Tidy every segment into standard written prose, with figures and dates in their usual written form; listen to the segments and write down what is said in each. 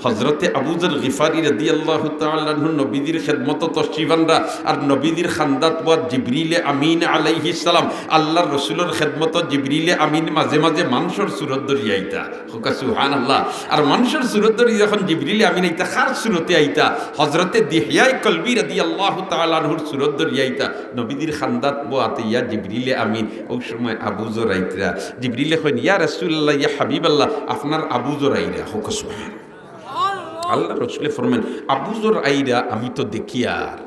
হযরতে আবু যর গিফারি রাদিয়াল্লাহু তাআলা আনহু নবীদের খেদমত তশরিফানরা আর নবীদের খান্দাত ওয়া জিবরিল আমিন আলাইহিস সালাম আল্লাহর রাসূলের খেদমত জিবরিল আমিন মাঝে মাঝে মানুষের সুরত ধরিয়া আইতা হুকা সুবহানাল্লাহ। আর মানুষের সুরত ধরি যখন জিবরিল আমিন আইতা খার সুরতে আইতা হযরতে দিহয়ায়ে কলবি রাদিয়াল্লাহু তাআলা আনহুর সুরত ধরিয়া আইতা নবীদের খান্দাত ওয়া আতিয়া জিবরিল আমিন। ওই সময় আবু যর আইতরা জিবরিল কইন ইয়া রাসূলুল্লাহ ইয়া হাবিবাল্লাহ আপনার আবু যর আইরা হুকা সুবহানাল্লাহ। আল্লাহ রাসূল ফরমান আবু যর আইরা আমি তো দেখি আর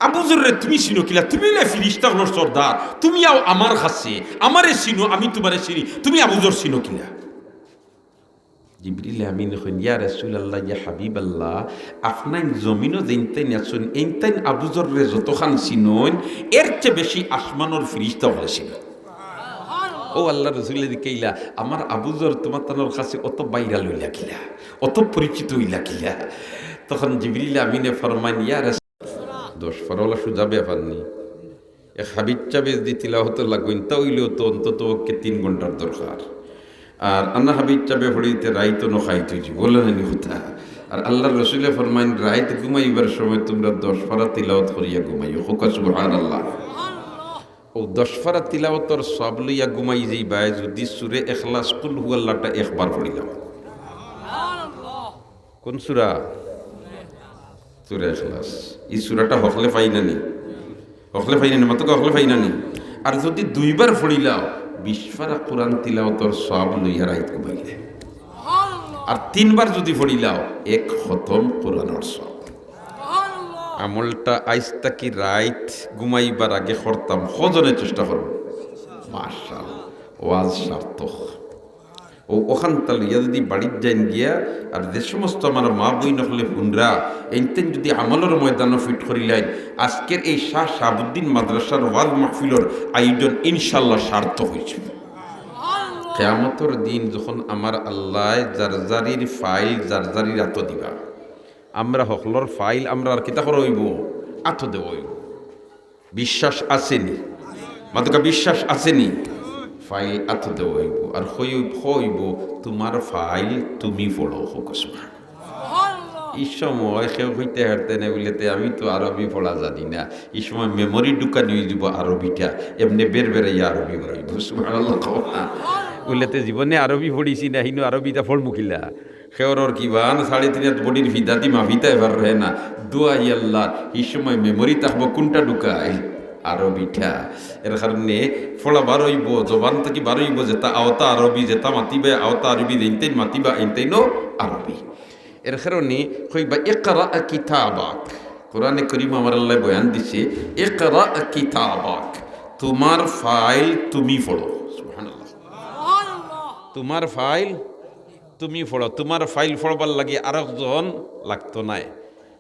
আবু যররে তুমি চিনো কিলা তুমি না ফিরিস্তা হলোর সর্দার তুমি আও আমার কাছে আমারে চিনো আমি তোমারে চিনি তুমি আবু যর চিনো কিলা। জিবরিল আমিন কইন ইয়া রাসূলুল্লাহ ইয়া হাবিবাল্লাহ আপনার জমিনও যেনতেন আছেন এইতেন আবু যররে যতখান চিনোন এর চেয়ে বেশি আসমানের ফিরিস্তা হলে চিনো। ও আল্লাহ রসুলের দিকেইলা আমার আবু যর তোমার তানোর কাছে অত বাইরা লইলা কিলা অত পরিচিত হইলা কিলা। তখন জিবরিল আমিনে ফরমান ইয়া রাসূল 10 ফরলা সুজা ব্যাপারনি এক হাবিব চাবেজ দি তিলাওয়াত লাগুন তা হইলেও তো অন্তত 3 ঘন্টার দরকার। আর আন্না হাবিব চাবে পড়িতে রাইত ন খাইতে বলেন কথা। আর আল্লাহর রসুলে ফরমাইন রাইত ঘুমাইবার সময় তোমরা 10 ফারা তিলাওয়াত করিয়া ঘুমাইও হুকা সুবহানাল্লাহ। ও 10 ফারা তিলাওয়াতর সব লইয়া ঘুমাই যাইবাই যদি সূরা ইখলাস কুল হুয়াল্লাহটা একবার পড়িলাম। কোন সূরা? সূরা ইখলাস। এই সূরাটা হকলে পাইনানি হকলে পাইনানি মাত্র হকলে পাইনানি। আর যদি 2 বার পড়িলাও 20 ফারা কোরআন তিলাওয়াতর সব লইয়া রাইত ঘুমাইলে। আর 3 বার যদি পড়িলাও 1 খতম কোরআনের সব। আমলটা আইস্তা কি রাইত ঘুমাইবার আগে করতাম হজনে চেষ্টা করব মাশাআল্লাহ ওয়াজ সার্থক। ও ওখান তালিয়া যদি বাড়ির যাইন গিয়া আর যে সমস্ত আমার মা বই নকলে হুনরা এইতেন যদি আমলের ময়দানও ফিট করিলেন আজকের এই শাহ শাহাবুদ্দিন মাদ্রাসার ওয়াজ মাহফিলর আয়োজন ইনশাল্লাহ সার্থক হয়েছে। কিয়ামতের দিন যখন আমার আল্লাহ জারজারির ফাইল জারজারির আত দিবা আমরা হকলর ফাইল আমরা আর কিতা করে হইব আত দেব হইব। বিশ্বাস আসেনি মাদকা বিশ্বাস আসেনি ফাইল আত দেব হইব আর হইব তোমার ফাইল তুমি পড়ো হোক। এই সময় কেউ হইতে হারতে না বলেতে আমি তো আরবি পড়া জানি না এই সময় মেমোরি ঢুকা নিয়ে দিব আরবিটা এমনি বের বেড়াই আরবি পড়াইব সুবহানাল্লাহ বলেতে জীবনে আরবি পড়িছি না হিনু আরবিটা ফল মুখিলা খেওর কিবান 3.5 বডির ফিদাতি মাফিতা এবার রহে না দোয়াই আল্লাহ এই সময় মেমোরি থাকবো কোনটা ঢুকায় আরবিটা। এর কারণে ফলা বারইব জবান থেকে বারইব যেটা আওতা আরবি যেটা মাতিবে আওতা আরবি যেতেন মাতিবা এনতেইনো আরবি। এর কারণে কইবা ইকরা কিতাবাক কোরআনে কারীম আমার আল্লাহ বয়ান দিছে ইকরা কিতাবাক তোমার ফাইল তুমি পড়ো সুবহানাল্লাহ। তোমার ফাইল তুমি পড়ো। তোমার ফাইল পড়বার লাগে আরেকজন লাগতো নাই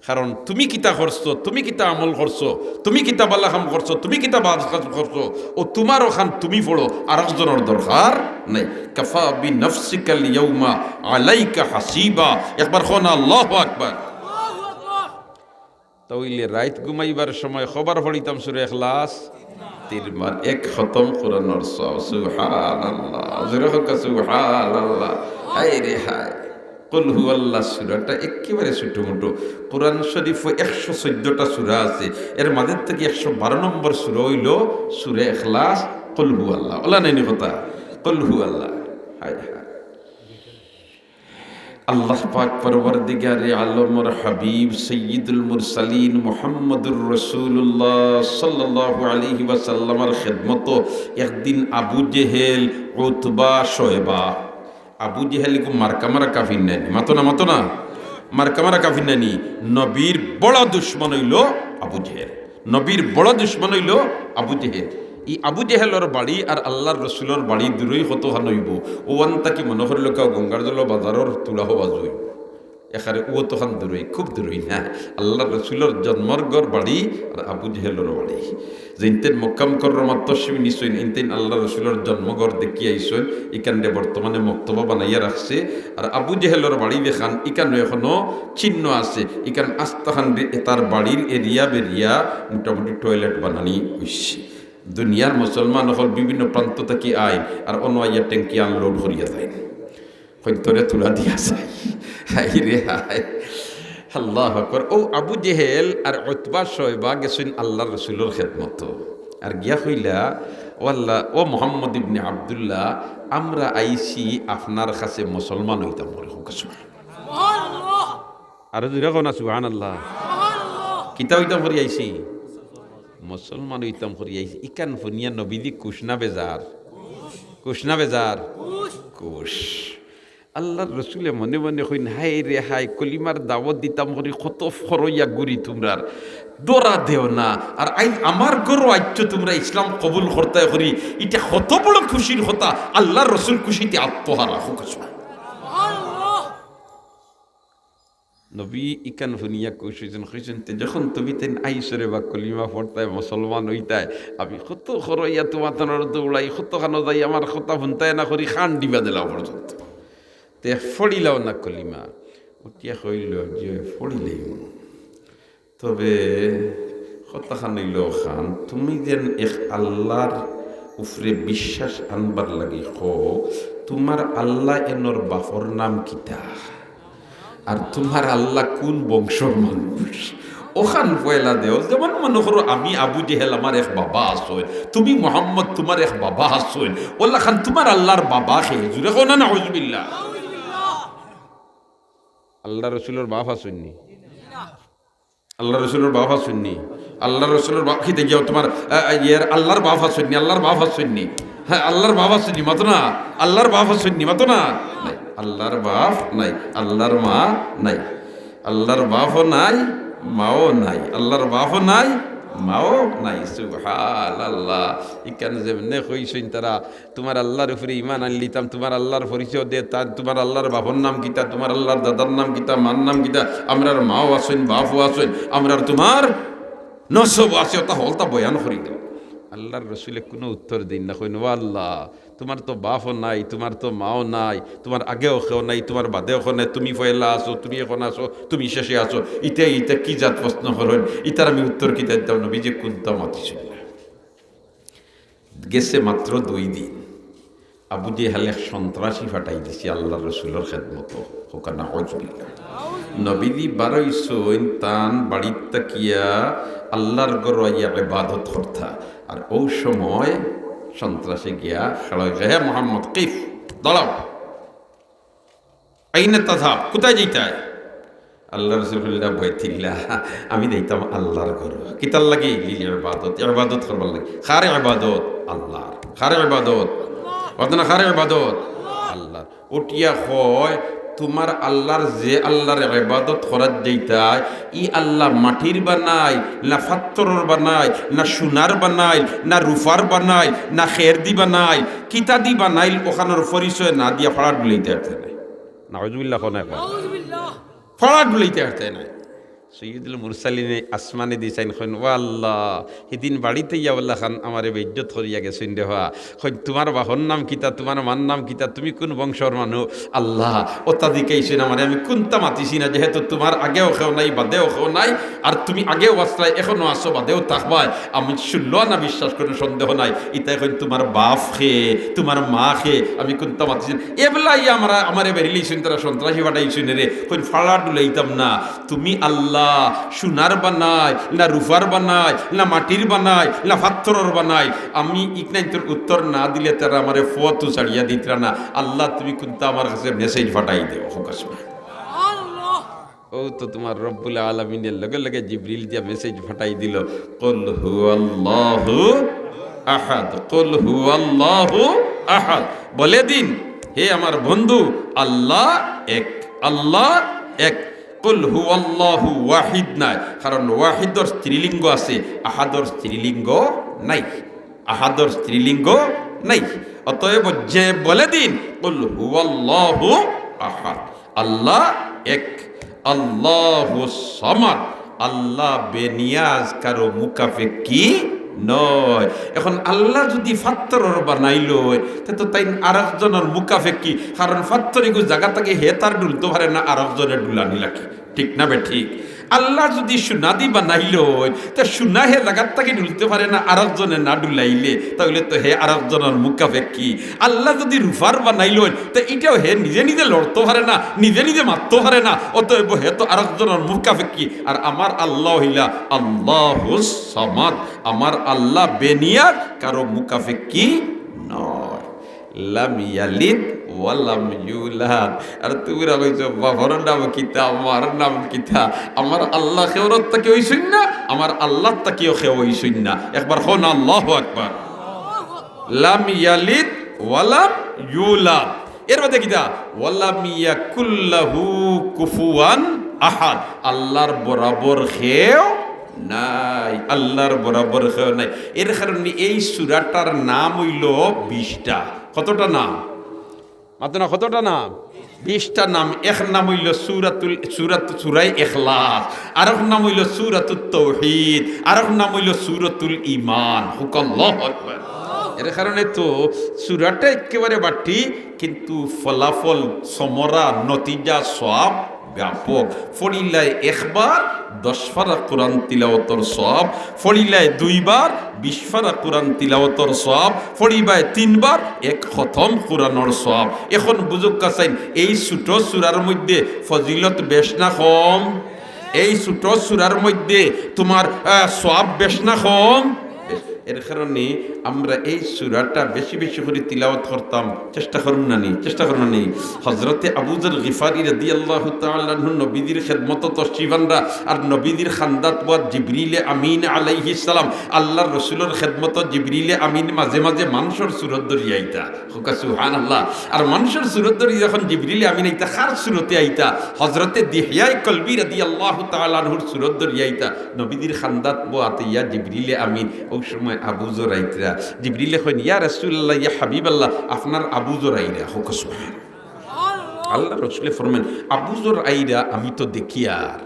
কারণ তুমি কিতা করছো তুমি কিতা আমল করছো তুমি কিতা বালা কাম করছো তুমি কিতা বাদ কাজ করছো ও তোমার ওখান তুমি পড়ো আরেকজনের দরকার নাই। কাফা বিনফসিকাল ইয়াউমা আলাইকা হাসিবা একবার কোন আল্লাহু আকবার। তাইলে রাত ঘুমাইবার সময় খবর পড়িতাম সূরা ইখলাস 3 বার 1 খতম কোরআনের সব সুবহানাল্লাহ জোরে সুবহানাল্লাহ। হায় রে হায় কুল হুয়াল্লাহ সূরাটা একেবারে ছোটমোটো। কোরআন শরীফ 114টা সূরা আছে এর মাঝে থেকে 112 নম্বর সূরা হইল সূরা ইখলাস কুল হুয়াল্লাহ ওলা নেনি কথা কুল হুয়াল্লাহ। হায় হায় আল্লাহ পাক পরওয়ারদিগারে আলমের হাবিব সৈয়দুল মুরসালিন মুহাম্মদুর রাসূলুল্লাহ সাল্লাল্লাহু আলাইহি ওয়াসাল্লামের খিদমত একদিন আবু জেহেল উতবা শোয়বা আবু জেহেল কো মারকামারা কাফির নেন মাতো না মারকামারা কাফির নেনি নবীর বড় দুশমন হইল আবু জেহেল। নবীর বড় দুশমন হইল আবু জেহেল। এই আবু জেহেলর বাড়ি আর আল্লাহর রসুলের বাড়ি দূরই কতখান হইব ওয়ান তাকি মনে করিল কেউ গঙ্গার জল বাজারের তুলাহ বাজুই এখানে ও তখন দূরই খুব দূরই না আল্লাহর রসুলের জন্মরগর বাড়ি আর আবু জেহেলর বাড়ি যেতেন মক্কাম করমার তসমি নিশ্চয় ইনতেন আল্লাহ রসুলের জন্মঘর দেখিয়ে আইসেন এখানে বর্তমানে মক্তবা বানাইয়া রাখছে। আর আবু জেহেলর বাড়ি দেখান এখানে এখনো চিহ্ন আছে এখান আস্তাখান তার বাড়ির এরিয়া বেরিয়া মোটামুটি টয়লেট বানানি হইছে। দুনিয়ার মুসলমান হল বিভিন্ন প্রান্ত থেকে আইন আর অন্য আইয়া ট্যাঙ্কি আনলোড করিয়া যায় হয়তরে তুলা দিয়া যায় হাই রে হাই, আল্লাহু আকবার। ও আবু জেহেল আর উতবা শয়বা গেছেন আল্লাহর রাসূলের খেদমত, আর গিয়া কইলা ও আল্লাহ, ও মুহাম্মদ ইবনে আব্দুল্লাহ, আমরা আইছি আপনার কাছে মুসলমান হইতাম বলে হোক। সুবহানাল্লাহ, আর দুইরা কোন সুবহানাল্লাহ। কিতা হইতাম করি আইছি? মুসলমান হইতাম করি আইছি। ইকান ফুনিয়া নবীদি কুশনা বেজার, কুশনা বেজার, কুশ। আল্লাহর রসুলে মনে মনে কইন হাই রে হাই, কলিমার দাওয়াত দিতাম করি কত ফরইয়া গুড়ি তোমরার দরা দেও না, আর আই আমার গরো আইচ্ছ তোমরা ইসলাম কবুল করতে করি, এটা কত বড় খুশির কথা। আল্লাহর রসুল খুশিতে আত্মহারা হোক। নবী ইকান ফুনিয়া কইছেন কইছেন যখন তুমি তেন আইসরে বা কলিমা পড়তায় মুসলমান হইতায়, আমি কত খরইয়া তোমার দৌড়াই, কত খানো যাই আমার কথা শুনতায় না করি খান দিবা দিলা পর্যন্ত তে ফড়িলাও না কলিমা। উঠিয়া কইল যে ফড়িলেই, তবে কথা খানিল খান, তুমি যেন এক আল্লাহর উফরে বিশ্বাস আনবার লাগি খো, তোমার আল্লাহ এনর বাপর নাম কিতা, আর তোমার আল্লাহ কোন বংশর মানুষ, ওখান পয়লা দেও। যেমন মনে করো আমি আবু জেহেল, আমার এক বাবা আসুন, তুমি মোহাম্মদ, তোমার এক বাবা আসুন, ওল্লা খান তোমার আল্লাহর বাবা খেয়ে জুড়ে কো না, নাউজুবিল্লাহ। আল্লাহ রসুলের বাপ আসুননি, আল্লাহ রসুলের বাপ আসুননি, আল্লাহ রসুলের বাপ খেতে গিয়ে তোমার ইয়ের আল্লাহর বাপ আসুননি, আল্লাহর বাপ আসুননি। হ্যাঁ, আল্লাহর বাপ আসুননি মাতো না, আল্লাহর বাপ আসুননি মাতো না। আল্লাহর বাপ নাই, আল্লাহর মা নাই, আল্লাহর বাপও নাই, মাও নাই, আল্লাহর বাপও নাই, মাও নাই। সুবহানাল্লাহ। ইকান যেমনে কইছেন তারা, তোমার আল্লাহর উপরে ইমান আনলিতাম, তোমার আল্লাহর পরিচয় দে, তার তোমার আল্লাহর বাপর নাম কিতা, তোমার আল্লাহর দাদার নাম কিতা, মার নাম কিতা, আমরার মাও আসেন, বাপও আসেন, আমরার তোমার নসব আছে, তা হলতা বয়ান করি দাও। আল্লাহর রসুলে কোনো উত্তর দিন না, কইন ও আল্লাহ, তোমার তো বাপও নাই, তোমার তো মাও নাই, তোমার আগেও কেউ নাই, তোমার বাদেও কেউ নাই, তুমি পয়লা আসো, তুমি এখন আসো, তুমি শেষে আসো, ইটা কি জাত প্রশ্ন করেন, ইটার আমি উত্তর কি দিতাম? নবী যে কুন্তাম আতিছিল। গেছে মাত্র 2 দিন, আবু জেহেল সন্ত্রাসী ফাটাই দিছি আল্লাহর রসুলের খেদমত হোকানা হজবিল্লা। নবীদি বারইসইন তান বাড়ির তাকিয়া আল্লাহর গড়াইয়া ইবাদত করতা, আর ও সময় সন্ত্রাসে গিয়া খেলা, হে মোহাম্মদ কিফ, দাঁড়াও, আইনে তাথাব, কোথায় যেতায়? আল্লাহ রসুল্লাহ বইতিল্লা, আমি দিতাম আল্লাহর ঘর, কিতার লাগে ইবাদত, ইবাদত করবার লাগে। খারে ইবাদত আল্লাহর, খারে ইবাদত অতনা, খারে ইবাদত আল্লাহর। উঠিয়া হয় তোমার আল্লাহর যে আল্লাহর ইবাদত করার যেইতায়, ই আল্লাহ মাটির বানায় না ফাত্তরের বানায়, না সোনার বানায়, না রুফার বানায়, না খের দি বানায়, কিতা দি বানাইল, ওখানোর পরিচয় না দিয়া ফাড়া ডুলাইতে আসতে নাই। নাউজুবিল্লাহ কোন এখন ফাড়া ডুলাইতে আসতে নাই। সৈয়দুল মুরসালিনে আসমানে দিয়েছেন, খন ও আল্লাহ, সেদিন বাড়িতে ইয়া আল্লাহ খান আমার বেজ্জত করিয়া গেছেন দেহা, খন তোমার বাহর নাম কিতা, তোমার মার নাম কিতা, তুমি কোন বংশর মানুষ আল্লাহ, ও তাদিকেইছেন আমার, আমি কোনটা মাতিছি না, যেহেতু তোমার আগেও খেও নাই, বাদেও খেও নাই, আর তুমি আগেও আসলাই, এখনো আসো, বাদেও থাকবাই, আমি শুনল না, বিশ্বাস করে সন্দেহ নাই, ইতা এখন তোমার বাপ খেয়ে, তোমার মা খেয়ে, আমি কোনটা মাতিছি এবলাই আমার বেরিয়েছেন তারা সন্ত্রাসী বাটাইছেন রে, খন ফাড়া ডুলাইতাম না। তুমি আল্লাহ সোনার বানায় না রুফার বানায় না মাটির বানায় না পাথরের বানায়, আমি ইকনাইতের উত্তর না দিলে তারা আমারে ফতু ছাড়িয়া দিতরা না। আল্লাহ তুমি কিন্তু আমার কাছে মেসেজ পাঠাই দেও ফোকাস। ও তো তোমার রব্বুল আলামিনের লগে লগে জিবরিল দিয়া মেসেজ পাঠাই দিল, কুল হুয়াল্লাহু আহাদ, কুল হুয়াল্লাহু আহাদ, বলে দিন হে আমার বন্ধু, আল্লাহ এক, আল্লাহ এক। কুল হুয়াল্লাহু ওয়াহিদ নাই, কারণ ওয়াহিদর স্ত্রীলিঙ্গ আছে, আহাদর স্ত্রীলিঙ্গ নাই, আহাদর স্ত্রীলিঙ্গ নাই। অতএব যে বলে দিন কুল হুয়াল্লাহু আহাদ, আল্লাহ এক, আল্লাহু সামাদ, আল্লাহ বেনিয়াজ, কারো মুকাফেকি নয়। এখন আল্লাহ যদি ফাত্তরের বানাইল তো তাই আরেকজনের মুকাফেকি, কারণ ফাত্তরিগু জায়গা থেকে হে তার ডুলতে পারে না, আরেকজনের ডুলানি লাগে। ঠিক না বে ঠিক? আল্লাহ যদি সুনাদি বানাইল তা সুনা হে লাগাত তাকে ডুলতে পারে না আরেকজনে না ডুলাইলে, তাহলে তো হে আরেকজনের মুখাপেক্ষী। আল্লাহ যদি রুফার বানাইল তা এটাও হে নিজে নিজে লড়তে পারে না, নিজে নিজে মারতে পারে না, অতএব হে তো আরেকজনের মুখাপেক্ষী। আর আমার আল্লাহ হইলা আল্লাহুস সামাদ, আমার আল্লাহ বেনিয়াদ, কারো মুখাপেক্ষী নয়। লাম ইয়ালিদ ওয়ালাম ইউলাদ। আর তুমি কইছো বাবার নাম কিতা, আমার নাম কিতা? আমার আল্লাহ খেওরত তাকে হইছই না, আমার আল্লাহ তাকেও খেও হইছই না। একবার হন আল্লাহু আকবার। লাম ইয়ালিদ ওয়ালাম ইউলাদ। এর মধ্যে কিতা? ওয়ালাম ইয়াকুল্লাহু কুফুয়ান আহাদ। আল্লাহর বরাবর খেও নাই, আল্লাহর বরাবর খেও নাই। এর কারণে এই সূরাটার নাম হইল 20টা। কতটা নাম? মাত্র না, কতটা নাম? 20টা নাম। এক নাম হইল সূরায়ে ইখলাস, আরেক নাম হইল সূরাতুত তাওহীদ, আরেক নাম হইল সূরাতুল ঈমান। আল্লাহু আকবার। এর কারণে তো সূরাটা একেবারে বাটি, কিন্তু ফলাফল, সমরা, নতিজা, সওয়াব ব্যাপক। ফড়িলায় একবার 10 পারা কোরআন তিলাওয়াতর সওয়াব, ফড়িলায় 2 বার 20 পারা কোরআন তিলাওয়াতর সওয়াব, ফড়িবায় 3 বার 1 খতম কোরআনের সওয়াব। এখন বুঝুক কাছেন, এই ছোট সূরার মধ্যে ফজিলত বেশ না কম? এই ছোট সূরার মধ্যে তোমার সওয়াব বেশ না কম? এর কারণে আমরা এই সূরাটা বেশি বেশি করে তিলাওয়াত করতাম। চেষ্টা করুন না নি, চেষ্টা করুন না নি। হযরতে আবু যর গিফারি রাদিয়াল্লাহু তাআলা আনহু নবীজির খেদমত তশরিফানরা, আর নবীজির খান্দাত ওয়া জিবরিলে আমিন আলাইহিস সালাম, আল্লাহর রাসূলের খেদমত জিবরিলে আমিন মাঝে মাঝে মানুষের সূরত ধরি আইতা। হুকা সুবহানাল্লাহ। আর মানুষের সূরত ধরি যখন জিবরিলে আমিন আইতা, কার সূরতে আইতা? হযরতে দিহয়ায়ে কলবি রাদিয়াল্লাহু তাআলা আনহুর সূরত ধরি আইতা। নবীজির খান্দাত ওয়া আতিয়া জিবরিলে আমিন। ওই সময় আবু যর আইতরা। জিবরিলে কইন, ইয়া রাসূলুল্লাহ, ইয়া হাবিবাল্লাহ, আপনার আবু যর আইরা। হুকা সুবহানাল্লাহ। আল্লাহ রাসূলে ফরমান, আবু যর আইরা আমি তো দেখি। আর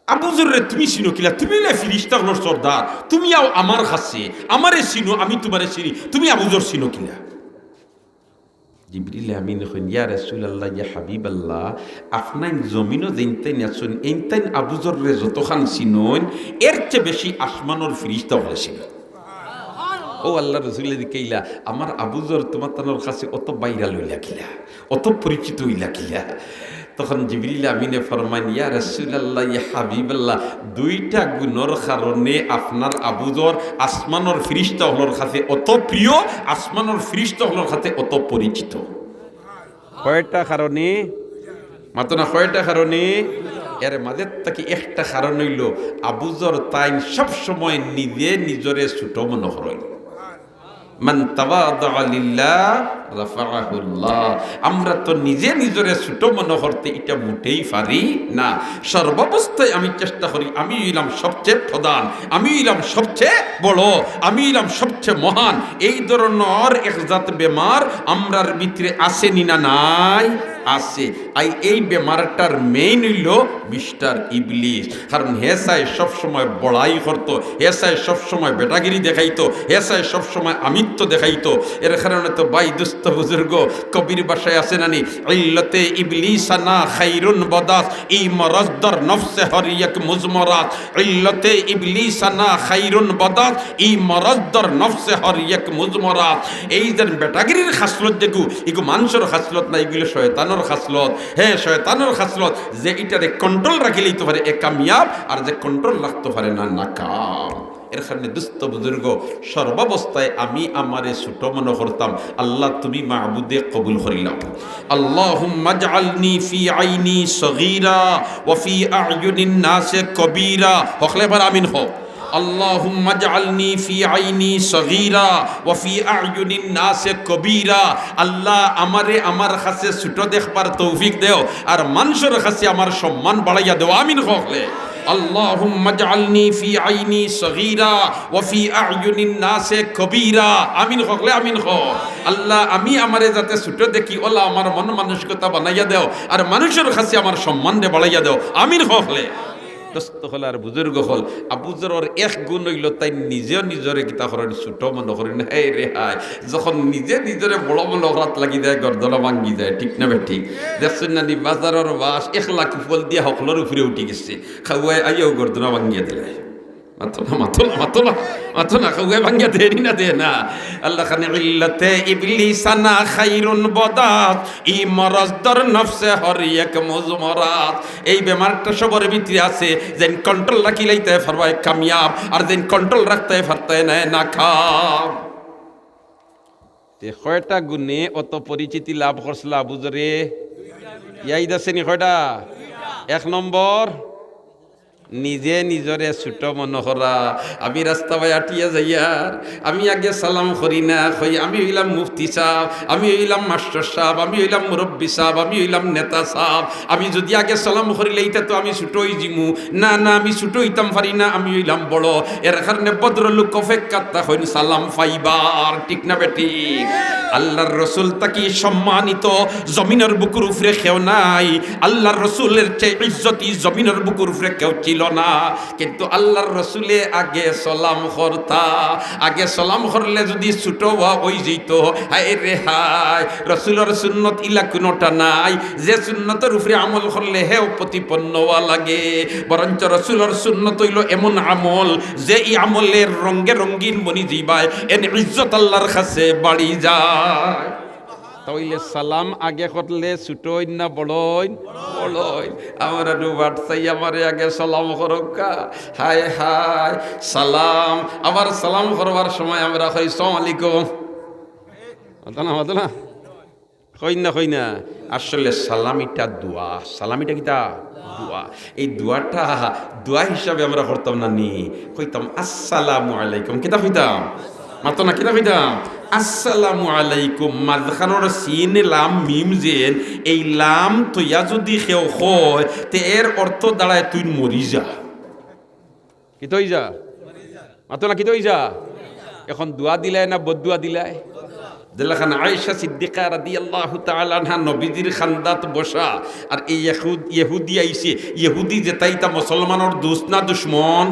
আবু যর রে তুমি চিনো কিলা? তুমি না ফেরেশতাগুলোর সর্দার, তুমি আও আমার কাছে, আমারে চিনো, আমি তোমারে চিনি, তুমি আবু যর চিনো কিলা? জিবরিল আমিন কইন, ইয়া রাসূলুল্লাহ, ইয়া হাবিবাল্লাহ, আপনার জমিনও যেনতেন আছেন, এইতেন আবু যর রে যতখান চিনন, এর চেয়ে বেশি আসমানের ফেরেশতা হলে চিনো। ও আল্লাহ রাসূল কইলা, আমার আবু যর তোমার তানোর কাছে অত ভাইরাল হইলা কিলা, অত পরিচিত হইলা কিলা? তখন জিবরিল আমিনে ফরমান, ইয়া রাসূলুল্লাহ, ইয়া হাবিবাল্লাহ, 2টা গুণের কারণে আপনার আবু যর আসমানের ফেরেশতা হলোর কাছে অত প্রিয়, আসমানের ফেরেশতা হলোর কাছে অত পরিচিত। কয়টা কারণে? মাত্র না, কয়টা কারণে? এর মাঝে থেকে একটা কারণ হইল, আবু যর তাই সব সময় নিজে নিজরে ছোট মনে হয়। মান তাওয়াদা লিল্লাহ রাফাআহুল্লাহ। আমরা তো নিজে নিজরে ছোট মনে করতে এটা মোটেই পারি না। সর্বাবস্থায় আমি চেষ্টা করি আমি হইলাম সবচেয়ে প্রধান, আমি হইলাম সবচেয়ে বড়, আমি হইলাম সবচেয়ে মহান। এই ধরনের একজাত বেমার আমরার ভিতরে আসেনি না? নাই, আছে। এই বেমারটার মেইন হইল মিস্টার ইবলিস। কারণ হেসায় সবসময় বড়াই করতো, হেসায় সবসময় বেটাগিরি দেখাইতো, হেসায় সবসময় আমিত্ব দেখাইতো। এর কারণে তো বাই দুস্থ বুজুর্গ কবির বাসায় আছে নানি, ইল্লতে ইবলিসানা খাইরুন বদাস ই মরজদর নফসে হরিয়ক মুজমরাত। ইল্লতে ইবলিসানা খাইরুন বদাস ই মরজদর নফসে হরিয়ক মুজমরাত। এই যে বেটাগিরির খাসলত যেগু, এগু মানুষের খাসলত না, এগুলো শয়তানের খাসলত। হ্যাঁ, শয়তানের খাসলত। যে এটারে কন্ট্রোল রাখিলেই তো পারে এ কামিয়াব, আর যে কন্ট্রোল রাখতে পারে না নাকাম। এর কারণে দুস্থ বুজুর্গ সর্বাবস্থায় আমি আমারে ছোট মনে করতাম। আল্লাহ তুমি মাহবুদে কবুল করিলাম। আল্লাহুম্মা জাআলনি ফি আইনি সগীরা ওয়া ফি আ'য়ুনিন নাসে কবীরা। হকলে বার আমিন হোক। আল্লাহুম্মা জাআলনি ফি আইনি সগীরা ওয়া ফি আ'য়ুনিন নাসে কবীরা। আল্লাহ আমারে আমার কাছে ছোট দেখবার তৌফিক দেও, আর মানুষের কাছে আমার সম্মান বাড়াইয়া দেও। আমিন হকলে। আল্লাহুম্মা জাআলনি ফি আইনি সগীরা ওয়া ফি আ'য়ুনিন নাসে কবীরা। আমিন হকলে আমিন হ। আল্লাহ আমি আমারে যাতে ছোট দেখি, ওলা আমার মন মানসিকতা বানাইয়া দেও, আর মানুষের কাছে আমার সম্মান দে বাড়াইয়া দেও। আমিন হকলে। দোস্ত হল আর বুজুর্গ হল আবুজর এক গুণ হইল তাই নিজেও নিজরে কিতা করেন ছোট মনে করেন হে রে হাই যখন নিজে নিজরে বড় মনে রাত লাগি যায় গর্দনা ভাঙ্গি যায় ঠিক না বে ঠিক দেখছেন না নি বাজারের বাস 1 লাখ ফল দিয়া সকলের উপরে উঠি গেছে খাওয়াই আইও গর্দনা ভাঙ্গিয়া দিলে মাথো না খাওয়াই ভাঙ্গিয়া দেরি না দে না আল্লাহ খানে ইল্লাতে ইবলিসানা খাইরুন বদাত ই মরজদর নফসে হরিয়াক মুজমরাত এই বেমারটা সবার ভিতরে আছে যেন কন্ট্রোল রাখিলাইতে পারবাই কামিয়াব আর যেন কন্ট্রোল রাখতে পারতে না খাম তে কয়টা গুণে অত পরিচিতি লাভ করছিল আবুজরে ইয়াইদ আছে নি কয়টা 1 নম্বর নিজে নিজরে ছোট মনে করা আমি রাস্তা বাই আটিয়া যাইয়ার আমি আগে সালাম করি না কই আমি হইলাম মুফতি সাহেব আমি হইলাম মাস্টার সাহেব আমি হইলাম মুরব্বী সাহেব আমি হইলাম নেতা সাহেব আমি যদি আগে সালাম করিলে এটা তো আমি ছোট হই জিমু না না আমি ছোট হইতাম পারি না আমি হইলাম বড় এর কারণে ভদ্রলোক অপেক্ষা হইন সালাম পাইবার ঠিক না বেটি আল্লাহর রসুল তাকি সম্মানিত জমিনের বুকুর উপরে কেউ নাই আল্লাহর রসুলের চেয়ে ইজ্জতি জমিনের বুকুর উপরে কেউ ছিল না কিন্তু আল্লাহর রসুলে আগে সালাম করতা আগে সালাম করলে যদি ছোট ওই যেত হায় রে হায় রসুলের সুন্নত ইলা কোনোটা নাই যে সুন্নতের উপরে আমল করলে হেও প্রতিপন্ন হওয়া লাগে বরঞ্চ রসুলের সুন্নত হইল এমন আমল যে এই আমলের রঙে রঙিন বনি যাইবায় এর ইজ্জত আল্লাহর কাছে বাড়ি যায় তাইলে সালাম আগে করলে ছোটই না বড়ই বড়ই আমার ডুবাট চাই আমারে আগে সালাম করকা হায় হায় সালাম আবার সালাম করবার সময় আমরা কই আসসালামু আলাইকুম হতো না কই না আসলে সালামিটা দোয়া সালামিটা কিটা দোয়া এই দোয়া হিসাবে আমরা করতাম না নি কইতাম আসসালামু আলাইকুম কিতা কইতাম মাতো না কিতা কইতাম আসসালামু আলাইকুম মাঝখানোর সিন লাম মিম জেন এই লাম তৈয়া যদি কেউ হয় তে এর অর্থ দাঁড়ায় তুই মরি যা কি তৈ যা মাতো না কি তৈ যা এখন দোয়া দিলায় না বদুয়া দিলায় দিলাখান আয়েশা সিদ্দিকা রাদিয়াল্লাহু তাআলা আনহা নবীজির খান্দাত বসা আর এই ইহুদি আইছে ইহুদি যেতাইতা মুসলমানের দোস্ত না দুশমন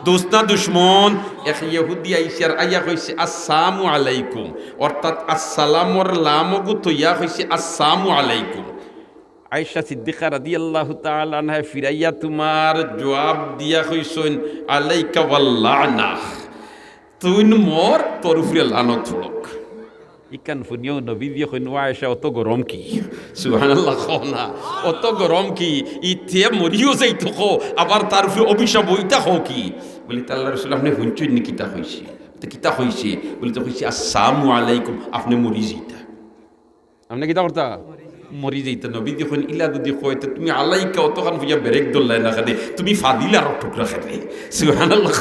দুশ্মন এক ইহুদি আইছে আর আইয়া কইছে আসসালামু আলাইকুম অর্থাৎ আসসালামর লামগু তৈয়া কইছে আসসালামু আলাইকুম আয়েশা সিদ্দিকা রাদিয়াল্লাহু তাআলা আনহা ফিরাইয়া তোমার জবাব দিয়া কইছেন আলাইকা ওয়াল্লানা তুই মোর তোর উপরে লানত হোক ইকান ফুনিও নবী দিয়ে কইন আয়েশা অত গরম কি সুবহানাল্লাহ খানা অত গরম কি ইতে মরিও যাইতো কো আবার তার উপরে অভিশাপ হইতা হও কি বলি তা আল্লাহর রাসূল আপনি হুনচুই নি কিতা হইছে তো কিতা হইছে বলি তো কইছে আসসালামু আলাইকুম আপনি মরি যাইতা আপনি কিতা করতা মরি যাইতা নবী দিয়ে কইন ইলা যদি কইতে তুমি আলাইকা অতখান হইয়া ব্রেক দলাই না খাদে তুমি ফাদিলার টুকরা খাদে সুবহানাল্লাহ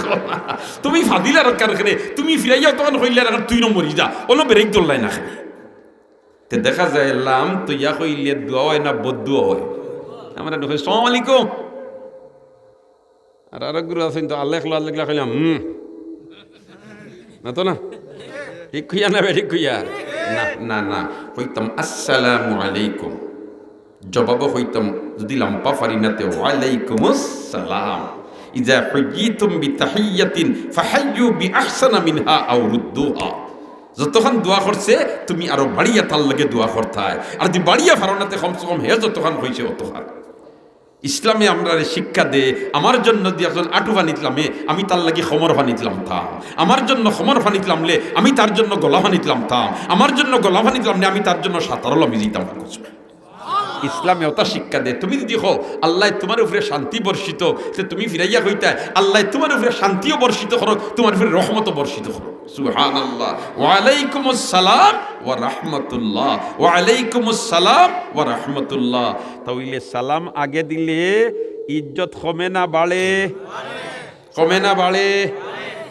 তুমি ফাদিলার কার খাদে তুমি ফিরাইয়া অতখান হইলা না তুই ন মরি যা ওনো ব্রেক দলাই না খাদে তে দেখা যায় লাম তো ইয়া কইলে দোয়া হয় না বদদুয়া হয় আমরা কই আসসালামু আলাইকুম আর আরেকগুলো আছেন তো আল্লাহ আল্লাহ কইলাম না তো না ঠিক কইয়া না ঠিক কইয়া না না না কইতাম আসসালামু আলাইকুম জবাব কইতাম যদি লাম্পা ফারিনাতে ওয়ালাইকুম আসসালাম ইজা হুইয়িতুম বিতাহিয়াতিন ফাহাইয়ু বিআহসানা মিনহা আও রুদ্দুহা যতক্ষণ দোয়া করছে তুমি আরো বাড়িয়া তার লাগে দোয়া করতায় আর যদি বাড়িয়া ফারনাতে কমসে কম হে যতক্ষণ হয়েছে অতক্ষণ ইসলামে আমরা শিক্ষা দে আমার জন্য দিয়ে একজন আটু ফানিতলামে আমি তার লাগি খমর ফানিতলাম থাম আমার জন্য খমর ফানিতলামলে আমি তার জন্য গলা ফানিতলাম থাম আমার জন্য গলা ফানিতলামলে আমি তার জন্য সাঁতারও আমি দিতাম ইসলামে ওটা শিক্ষা দে তুমি যদি হো আল্লাহ তোমার উপরে শান্তি বর্ষিত সে তুমি ফিরাইয়া হইতা আল্লাহ তোমার উপরে শান্তিও বর্ষিত করো তোমার উপরে রহমত বর্ষিত করো সুবহানাল্লাহ ওয়া আলাইকুমুস সালাম ওয়া রাহমাতুল্লাহ ওয়া আলাইকুমুস সালাম ওয়া রাহমাতুল্লাহ তাইলে সালাম আগে দিলে ইজ্জত কমে না বাড়ে কমে না বাড়ে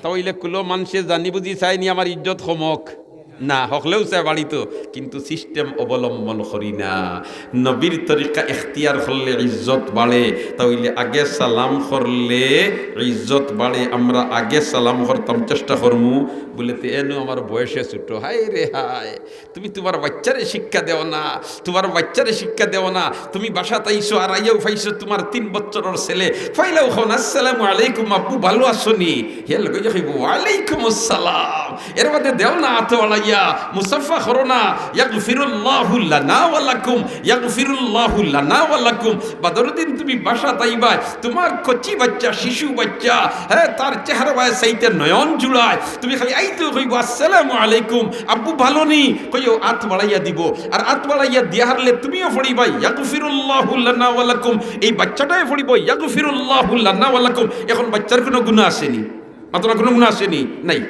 তাইলে কুলো মানুষে জানি বুঝি চাইনি আমার ইজ্জত কমক না হকলেও চায় বাড়িতো, কিন্তু সিস্টেম অবলম্বন করি না। নবীর তরিকা এখতিয়ার করলে ইজ্জত বাড়ে, তাহলে আগে সালাম করলে ইজ্জত বাড়ে। আমরা আগে সালাম করতাম, চেষ্টা করমু বলে তো এনু আমার বয়সে ছোট, হায় রে হায়, তুমি তোমার বাচ্চারে শিক্ষা দেও না, তোমার বাচ্চারে শিক্ষা দেও না। তুমি বাসা তাইছো আর আইয়াও ফাইছো তোমার 3 বছরের ছেলে, ফাইলাও খন আসসালামু আলাইকুম আব্বু ভালো আছোনি, হেল কই যে কইব ওয়ালাইকুম আসসালাম, এর মধ্যে দেও না আতওয়ালাইয়া মুসাফা করো না, ইয়াগফিরুল্লাহু লানা ওয়া লাকুম, ইয়াগফিরুল্লাহু লানা ওয়া লাকুম। বদরুদ্দিন তুমি বাসা তাইবা, তোমার কচি বাচ্চা শিশু বাচ্চা, হ্যাঁ তার চেহারা বায় সাইতে নয়ন জুড়ায়, তুমি খালি আইতো কইব আসসালামু আলাইকুম আব্বু ভালো নি, কইও আত বাড়াইয়া দিব, আর আত বাড়াইয়া দিয়া হারলে তুমিও পড়িবা ইয়াগফিরুল্লাহু লানা ওয়া লাকুম, এই বাচ্চাটাই পড়িব ইয়াগফিরুল্লাহু লানা ওয়া লাকুম। এখন বাচ্চার কোনো গুনাহ আসেনি, মাত্র কোনো গুনাহ আসেনি, নাই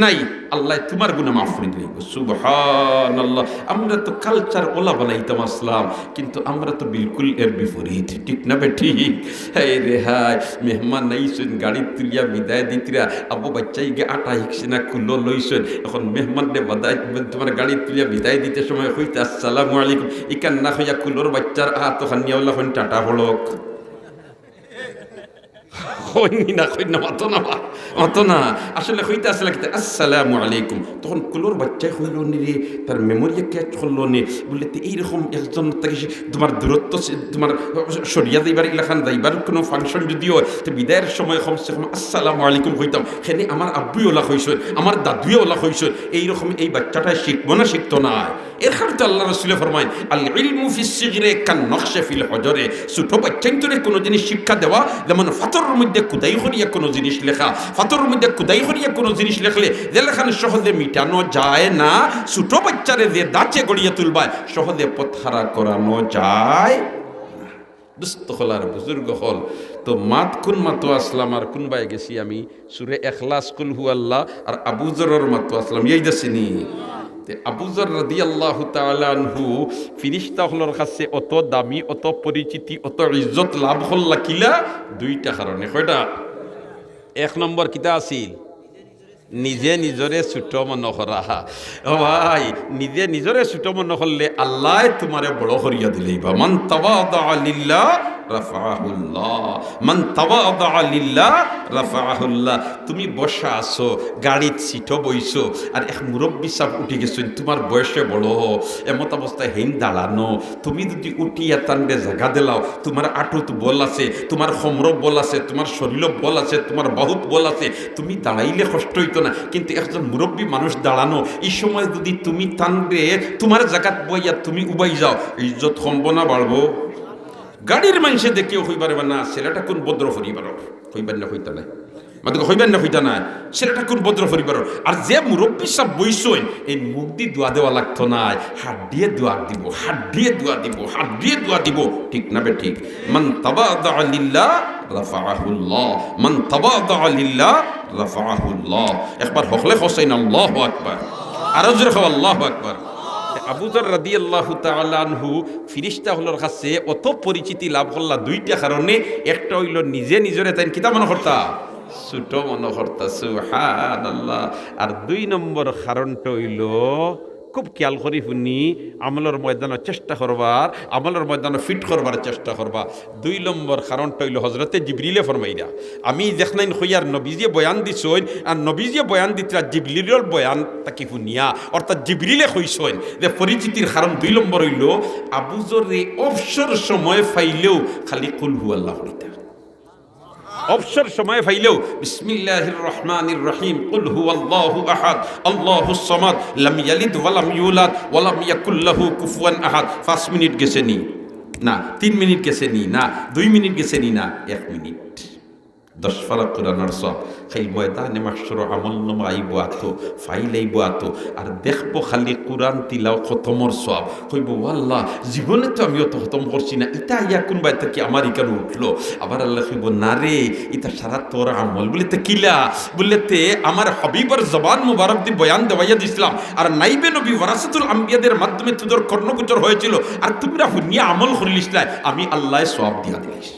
নাই, আল্লাহ তোমার গুনাহ মাফ করে দিবে। সুবহানাল্লাহ। আমরা তো কালচার ওলা বানাইতাম আসলাম, কিন্তু আমরা তো বিলকুল এর বিপরীত, ঠিক না ঠিক? হায় রে হায়, মেহমান নাইছেন গাড়ি তুলিয়া বিদায় দিতরা, আবু বাচ্চাই গে আটা হিকছে না কুলো লইছেন, এখন মেহমান রে বাদায় তোমার গাড়ি তুলিয়া বিদায় দিতে সময় হইতে আসসালামু আলাইকুম, ইকান না হইয়া কুলোর বাচ্চার তো খানিয়াওয়ালা হইন টাটা হলক হইনি না, কই না মতো না, অত না, আসলে হইতে আসলে আসসালামু আলাইকুম। তখন কুলোর বাচ্চায় হইল নি রে, তার মেমোরিয়া ক্যাচ করলো নি, বললে তো এইরকম একজন তাকে তোমার দূরত্ব, তোমার সরিয়া দিবার ইলাখান যাইবার কোনো ফাংশন যদি হয়, তো বিদায়ের সময় কমসে কম আসসালামু আলাইকুম হইতাম। সেনে আমার আব্বুই ওলা হইছেন, আমার দাদুই ওলা হইছেন, এইরকম এই বাচ্চাটায় শিখবো না, শিখতো না। এর কারণে তো আল্লাহ রাসূল ফরমায় আল ইলমু ফিস সিগরে কান নকশে ফিল হজরে, ছোট বাচ্চাইন্তরে কোনো জিনিস শিক্ষা দেওয়া যেমন ফাতরের মধ্যে কুদাই করিয়া কোনো জিনিস লেখা, ফাতরের মধ্যে কুদাই করিয়া কোনো জিনিস লেখলে যে লেখানে সহজে মিটানো যায় না, ছোট বাচ্চারে যে দাঁচে গড়িয়া তুলবায় সহজে পথহারা করানো যায়। দুস্থ হল আর বুজুর্গ হল, তো মাত কুন মাতো আসলাম আর কোন বাই গেছি আমি সুরে এখলাস কুল হু আল্লাহ আর আবু যরের মাতো আসলাম, এই দেশিনি আবু যর রাদিয়াল্লাহু তাআলা আনহু ফিরিস্তা হলর কাছে অত দামি, অত পরিচিতি, অত ইজ্জত লাভ হল্লা কিলা দুইটা কারণে। কয়টা? 1 নম্বর কিতা আছিল? নিজে নিজরে ছোট মন করা। ও ভাই, নিজে নিজরে ছোট মন করলে আল্লাহ তোমারে বড় করিয়া দিলেইবা। মান তাওয়াদা লিল্লাহ রাফাহুল্লাহ, মান তাওয়াদা লিল্লাহ রাফাহুল্লাহ। তুমি বসা আছো, গাড়িত সিটো বইছো, আর এক মুরব্বী সাহেব উঠে গেছেন, তোমার বয়সে বড়, এমত অবস্থায় হেন দাঁড়ানো, তুমি যদি উঠিয়া তানবে জায়গা দিলাও, তোমার আটুত বল আছে, তোমার সমর বল আছে, তোমার শরীর বল আছে, তোমার বহুত বল আছে, তুমি দাঁড়াইলে কষ্ট হইতো না। কিন্তু একজন মুরব্বী মানুষ দাঁড়ানো, এই সময় যদি তুমি টানবে, তোমার জায়গাত বইয়া তুমি উবাই যাও, ইজ্জত কমবো না বাড়বো? গাড়ির মানুষে দেখেও হইবার না ছেলেটা কোন ভদ্র পরিবার, হইবার না হইতা না, মাত্র হইবার না হইতা না, ছেলেটা কোন ভদ্র পরিবার। আর যে মুরব্বী সব বইসইন, এই মুখ দিয়ে দোয়া দেওয়া লাগতো না, হাত দিয়ে দোয়া দিব, হাত দিয়ে দোয়া দিব, হাত দিয়ে দোয়া দিব, ঠিক না বে ঠিক? মান তাওয়াদা লিল্লাহ রাফাহুল্লাহ, মান তাওয়াদা লিল্লাহ রাফাহুল্লাহ। একবার হকলে হোসেন আল্লাহু আকবার, আরো জোরে খাও আল্লাহু আকবার। আবু যর রাদিয়াল্লাহু তাআলা আনহু ফিরিস্তা হলর কাছে অত পরিচিতি লাভ করলা দুইটা কারণে। একটা হইল নিজে নিজরে তাই কিতা মনে করতা, ছোট মনে করতা, সুবহানাল্লাহ। আর 2 নম্বর কারণটা হইল খুব খেয়াল করি শুনি, আমলের ময়দানে চেষ্টা করবার, আমলের ময়দানে ফিট করবার চেষ্টা করবা। 2 নম্বর কারণটা হইল হজরতে জিবরিলে ফরমাইরা, আমি দেখনাইন হইয়ার নবীজিয়ে বয়ান দিছইন, আর নবীজিয়ে বয়ান দিতরা জিবরিলের বয়ান তাকে শুনিয়া, অর্থাৎ জিবরিলে কইছইন যে পরিচিতির কারণ 2 নম্বর হইল আবু যরে অবসর সময় ফাইলেও খালি কুল হু আল্লাহ হইতা, অবসর সময় ফাইলেও বিসমিল্লাহির রহমানির রহিম কুল হুয়াল্লাহু আহাদ আল্লাহুস সামাদ লাম ইয়ালিদ ওয়া লাম ইউলাদ ওয়া লাম ইয়াকুল লাহু কুফুয়ান আহাদ। 5 মিনিট গেছে নি না, 3 মিনিট গেছে নি না, 2 মিনিট গেছে নি না, 1 মিনিট। 10 পারা কোরআনের সব খালি ময়দানে মাহশর আমল নামা আইব আতো, ফাইল আইব আতো, আর দেখবো খালি কোরআন তিলাও খতমর সব হইব। আল্লাহ, জীবনে তো আমি অত খতম করছি না, ইটা ইয়া কোনবা এটা কি আমার ইকানে উঠলো। আবার আল্লাহ কইব না রে, ইটা সারা তোর আমল বলিতে কিলা, বললেতে আমার হাবিবার জবান মুবারক দি বয়ান দেওয়াইয়া দিছিলাম, আর নাইবে নবী ওয়ারাসাতুল আম্বিয়াদের মাধ্যমে তোদের কর্ণগোচর হয়েছিল, আর তোমরা হুনিয়া আমল করিলিস, আমি আল্লাহ সওয়াব দিয়া দিলিস।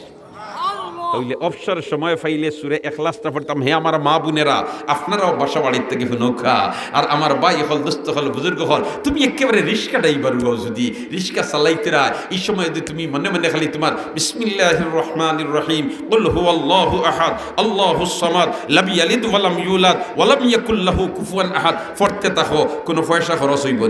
ওইলে অবসর সময় পাইলে সূরা ইখলাসটা পড়তাম। হে আমার মা বোনেরা, আপনারাও বাসা বাড়ির থেকে হুনৌখা, আর আমার ভাই হল, দোস্ত হল, বুজুর্গ হল, তুমি একেবারে রিস্কা ড্রাইভার গো, যদি রিস্কা চালাইতেরা এই সময় যদি তুমি মনে মনে খালি তোমার বিসমিল্লাহির রহমানির রহিম কুল হুয়াল্লাহু আহাদ আল্লাহুস সামাদ লাম ইয়ালিদ ওয়া লাম ইউলাদ ওয়া লাম ইয়াকুল লাহু কুফুয়ান আহাদ পড়তে থাকো, কোনো পয়সা খরচ হইব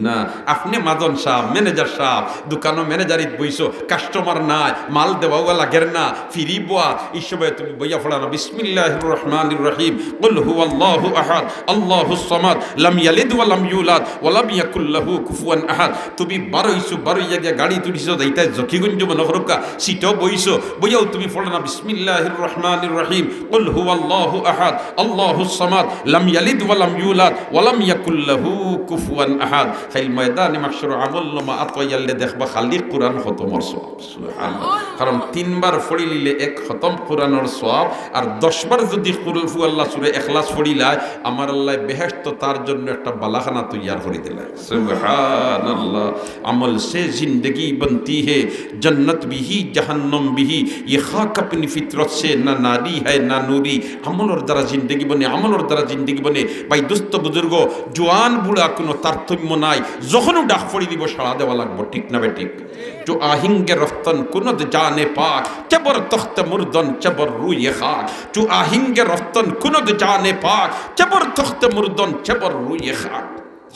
না। আপনি মাজন সাহেব, ম্যানেজার সাহেব, দোকানো ম্যানেজারিত বইছো, কাস্টমার নাই, মাল দেওয়া লাগের না, ফিরি বোয়া, এই সময় তুমি বইয়া পড়ানো বিসমিল্লাহির রহমানির রহিম কুল হুয়াল্লাহু আহাদ আল্লাহুস সামাদ লাম ইয়ালিদ ওয়া লাম ইউলাদ ওয়া লাম ইয়াকুল লাহু কুফুয়ান আহাদ। তুমি বারোইছো, বারোইয়া গিয়া গাড়ি তুলিছো, যাইতে জকিগঞ্জ মনোহরকা সিটও বইছো, বইয়াও তুমি পড়ানো বিসমিল্লাহির রহমানির রহিম কুল হুয়াল্লাহু আহাদ আল্লাহুস সামাদ লাম ইয়ালিদ ওয়া লাম ইউলাদ ওয়া লাম ইয়াকুল লাহু কুফুয়ান আহাদ। খাইল ময়দানে মাহশর আমলমা আতয়াল্লে দেখবা খালি কোরআন খতমর সওয়াব। সুবহানাল্লাহ। কারণ 3 বার পড়ি লিলে 1 খতম কোরআনের সওয়াব, আর 10 বার যদি কুল হুয়াল্লাহ সূরা ইখলাস পড়িলায় আমার আল্লাহ বেহেশত তার জন্য একটা বালাখানা তৈয়ার করে দিলেন। সুবহানাল্লাহ। আমল সে জিंदगी बनती है, जन्नत भी ही जहन्नम भी ही, ये खाक अपनी फितरत से ना नारी है ना नूरी। আমলের দ্বারা জিंदगी বনে, আমলের দ্বারা জিंदगी বনে। ভাই দোস্ত বুজুর্গ, জোয়ান বুড়া কোনো তারতম্য নাই, যখনও ডাক পড়ি দিব সাড়া দেওয়া লাগবো, ঠিক না বেঠিক? जो आहिंगे रफ्तन कुनद जाने पाक चबर तख्त मुर्दन चबर रूए खाक, जो आहिंगे रफ्तन कुनद जाने पाक चबर तख्त मुर्दन चबर रूए खाक।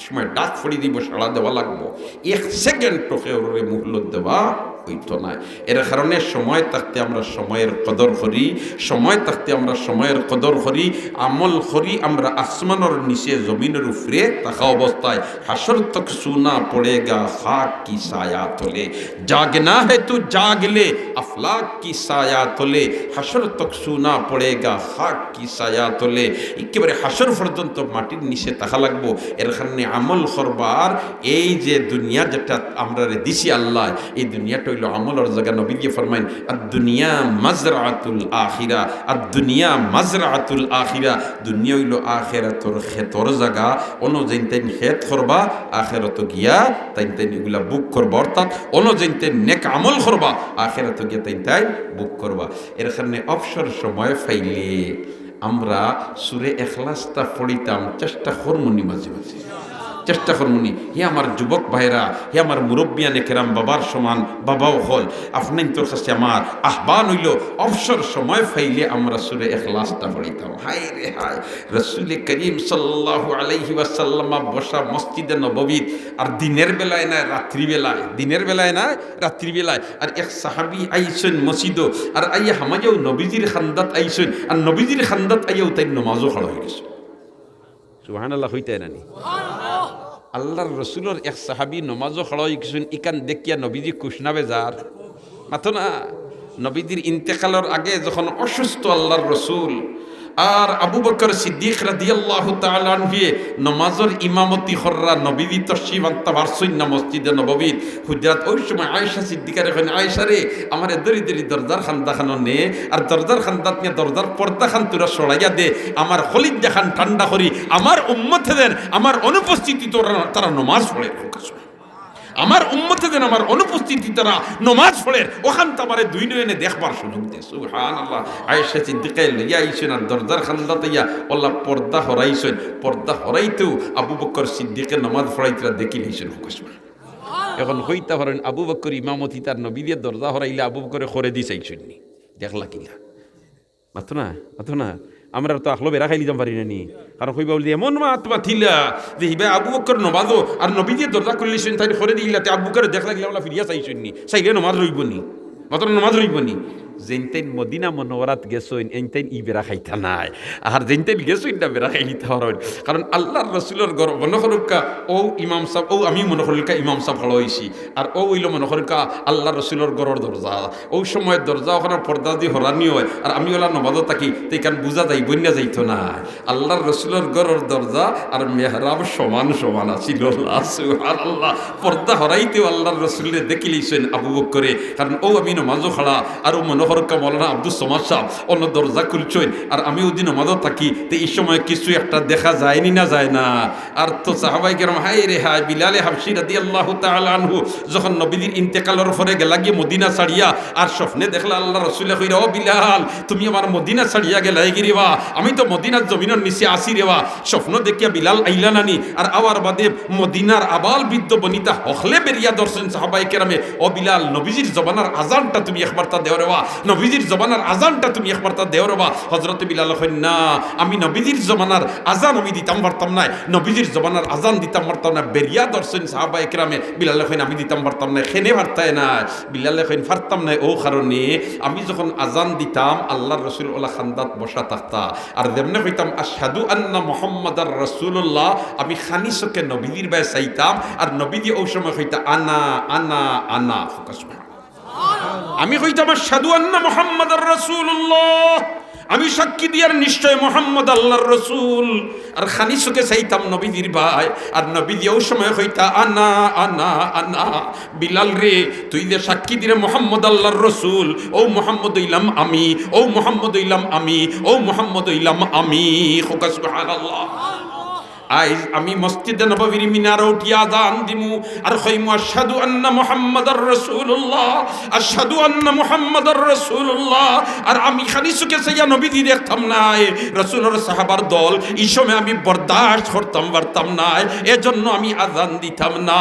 সময় ডাক পড়ি দিব সাড়া দেওয়া লাগবো, 1 সেকেন্ড টোকে ওরে মুহলত দেওয়া হইতো না। এর কারণে সময় থাকতে আমরা সময়ের কদর করি, সময় থাকতে আমরা সময়ের কদর করি, আমল করি আমরা আসমানের নিচে জমিনের উপরে থাকা অবস্থায়। হাসর তক সুনা পড়েগা খাক কি সায়া তোলে, জাগনা হে তু জাগলে আফলাক কি সায়া তোলে, হাসর তক সুনা পড়েগা খাক কি সায়া তোলে। একেবারে হাসর পর্যন্ত মাটির নিচে থাকা লাগবো। এর কারণে আমল করবার এই যে দুনিয়া যেটা আমরা দিছি আল্লাহ, এই দুনিয়াটা হইল আমলের জায়গা। নবী দিয়ে ফরমাইন আদ-দুনিয়া মাজরাতুল আখিরা, আদ-দুনিয়া মাজরাতুল আখিরা। দুনিয়া হইল আখিরাতর ক্ষেতর জায়গা। অন্য যেন তাইন ক্ষেত করবা, আখিরাত গিয়া তাইন তাইন এগুলা বুক করবা, অর্থাৎ অন্য যেন তাইন নেক আমল করবা, আখিরাত গিয়া তাইন তাইন বুক করবা। এর কারণে অবসর সময় ফাইলে আমরা সূরা ইখলাসটা পড়িতাম, চেষ্টা করমুনি মাঝে মাঝে, চেষ্টা করমুনি। হে আমার যুবক ভাইরা, হে আমার মুরব্বিয়ানে কেরাম, বাবার সমান বাবাও হল, আপনার তোর কাছে আমার আহ্বান হইল অবসর সময় ফাইলে আমরা সূরা ইখলাসটা পড়িতাম। হায় রে হায়, রাসূল করিম সাল্লাল্লাহু আলাইহি ওয়াসাল্লাম বসা মসজিদে নববী, আর দিনের বেলায় না রাত্রিবেলায়, দিনের বেলায় না রাত্রিবেলায়। আর এক সাহাবী আইসেন মসজিদ, আর আইয়া হামাজাও নবীজির খান্দাত আইসেন, আর নবীজির খান্দাত আইয়াও তাই নমাজও খড়া হয়ে গেছে। সুবহানাল্লাহ হইতে নানি? আল্লাহর রসুলের এক সাহাবী নমাজও খড়া হয়ে গেছেন। ইকান দেখিয়া নবীজি খুশনা বেজার মাথো না। নবীজির ইন্তেকালের আগে যখন অসুস্থ আল্লাহর রসুল, আর আবু বকর সিদ্দিক রাদিয়াল্লাহু তাআলা আনহু নামাজের ইমামতি কররা, নবীজি তশরিফ আনতে পারছেন না মসজিদে নববীত। হুজরাত ওই সময় আয়েশা সিদ্দিকার কইন, আয়েশা রে আমার দরি দরি দরজার খান্দা খানো নে, আর দরজার খান্দাত নিয়ে দরজার পর্দা খান তুরা সরাইয়া দে, আমার খলিজা খান ঠান্ডা করি, আমার উম্মতদের আমার অনুপস্থিতি তারা নমাজ পড়ে। আমার উম্মতদের আমার অনুপস্থিতি তারা নমাজ পড়ে, ওখান তো আমার দুই নয়নে দেখবার সুযোগ দে। সুবহানাল্লাহ। আয়েশা সিদ্দিকা লইয়া আইছেন, আর দরজার খান্দাতে ইয়া আল্লাহ পর্দা হরাইছেন। পর্দা হরাইতেও আবু বকর সিদ্দিকের নমাজ পড়াইতরা দেখি লইছেন। এখন হইতা পারেন আবু বকর ইমামতি তার নবী দিয়ে দরজা হরাইলে আবু বকরে করে দি চাইছেন নি, দেখলা কিলা মাতো না, মাতো না। আমরা তো আখলো বেড়া খাইলি যাম পারি না নি, কারণ কইবা বলি এমন মা তোমা থিলা যে হিবা আবু বকর নমাজও আর নবী দিয়ে দরজা করলিছেন, তাই করে দিলাতে আবু বকর দেখলা গিলা ফিরিয়া চাইছেন নি, চাইলে নমাজ রইব নি, মাত্র নমাজ রইব নি। যেনতেন মদিনা মনোয়ারাত গেছইন এনতেন ই বেড়া খাইতা নাই, আর যেনতেন গেছইন না বেড়া খাই নিতে হরণ। কারণ আল্লাহর রসুলের গর্ব মনোহরকা ও ইমাম সাহেব, ও আমি মনোহরকা ইমাম সাহেব হল হয়েছি, আর ও হইল মনোহরকা আল্লাহর রসুলের গড়ের দরজা। ওই সময়ের দরজা ওখানে পর্দা দিয়ে হরানি হয়, আর আমি ওলা নবাদও থাকি, তো কারণ বুঝা যাই বন্যা যাইতো না। আল্লাহর রসুলের গড়ের দরজা আর মেহরাব সমান সমান আছিল। আল্লাহ পর্দা হরাইতেও আল্লাহর রসুলের দেখি লইছেন আবু বকরে, কারণ ও আমি নমাজও খাড়া, আর ও মনে হরকা মৌলানা আব্দুল সমাদ সাহেব অন্য দরজা খুলছই আর আমি ওই দিন নমাজও থাকি তো এই সময় কিছু একটা দেখা যায়নি না যায় না। আর তো সাহাবাই কেরাম হাই রে হাই বিলালে হাবশি রাদিয়াল্লাহু তাআলা আনহু যখন নবীর ইন্তেকালের পরে গেলা গিয়ে মদিনা ছাড়িয়া আর স্বপ্নে দেখলা আল্লাহ রাসূলে কইরা ও বিলাল তুমি আমার মদিনা ছাড়িয়া গেলাই গিরিবা, আমি তো মদিনার জমিনের নিচে আসি রেবা। স্বপ্ন দেখিয়া বিলাল আইলা নানি আর আওয়ার বাদে মদিনার আবাল বৃদ্ধ বনিতা হখলে বেরিয়া দর্শন সাহাবাই কেরামে ও বিলাল নবীজির জবানার আজানটা তুমি একবার তা দেও রেবা, নবীজির জবানার আজানটা তুমি একবার তা দেও রেবা। হযরত বিলাল কইন না আমি নবীজির জবানার আজান আমি দিতাম পারতাম না, নবীজির জবানার আজান দিতাম পারতাম না। বেরিয়া দর্শন সাহাবাই কেরামে বিলাল কইন আমি দিতাম পারতাম না, খেনে পারতাই না। বিলাল কইন পারতাম না ও কারণে আমি যখন আজান দিতাম আল্লাহর রাসূল ওলা খান্দাত বসা থাকতা আর যেমনে কইতাম আশহাদু আন্না মুহাম্মাদার রাসূলুল্লাহ আমি খানি চোখে নবীজির বাই চাইতাম আর নবীজি ওই সময় কইতা আনা আনা আনা। আমি কইতাম আশহাদু আন্না মুহাম্মাদার রাসূলুল্লাহ আমি সাক্ষী দিয়ার নিশ্চয় মোহাম্মদ আল্লাহর রসুল আর খানি চোখে চাইতাম নবীজির ভাই আর নবীজি ওই সময় কইতা আনা আনা আনা। বিলাল রে তুই যে সাক্ষী দিলে মোহাম্মদ আল্লাহর রসুল ও মোহাম্মদ ইলাম আমি, ও মোহাম্মদ ইলাম আমি, ও মোহাম্মদ ইলাম আমি। সুবহানাল্লাহ। আইজ আমি মসজিদে নববীর মিনারে উঠিয়া আযান দিমু আর কইমু আশহাদু আন্না মুহাম্মাদার রাসূলুল্লাহ, আশহাদু আন্না মুহাম্মাদার রাসূলুল্লাহ। আর আমি খালি চোখে চাইয়া নবীজি দেখতাম না, রাসূলের সাহাবার দল এই সময় আমি বরদাশত করতাম পারতাম না, এজন্য আমি আযান দিতাম না।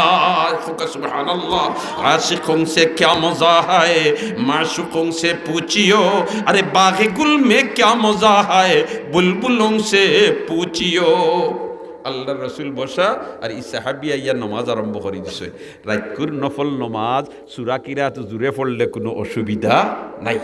সুবহানাল্লাহ। আশিকোं से क्या मजा है माशूकों से पूछियो, अरे बाग़े गुल में क्या मजा है बुलबुलों से पूछियो। আল্লাহ রসুল বসা আর ই সাহাবিয়া ইয়া নমাজ আরম্ভ করে দিছে। রাইকুর নফল নমাজ সূরা কিরাত জুড়ে পড়লে কোনো অসুবিধা নাই।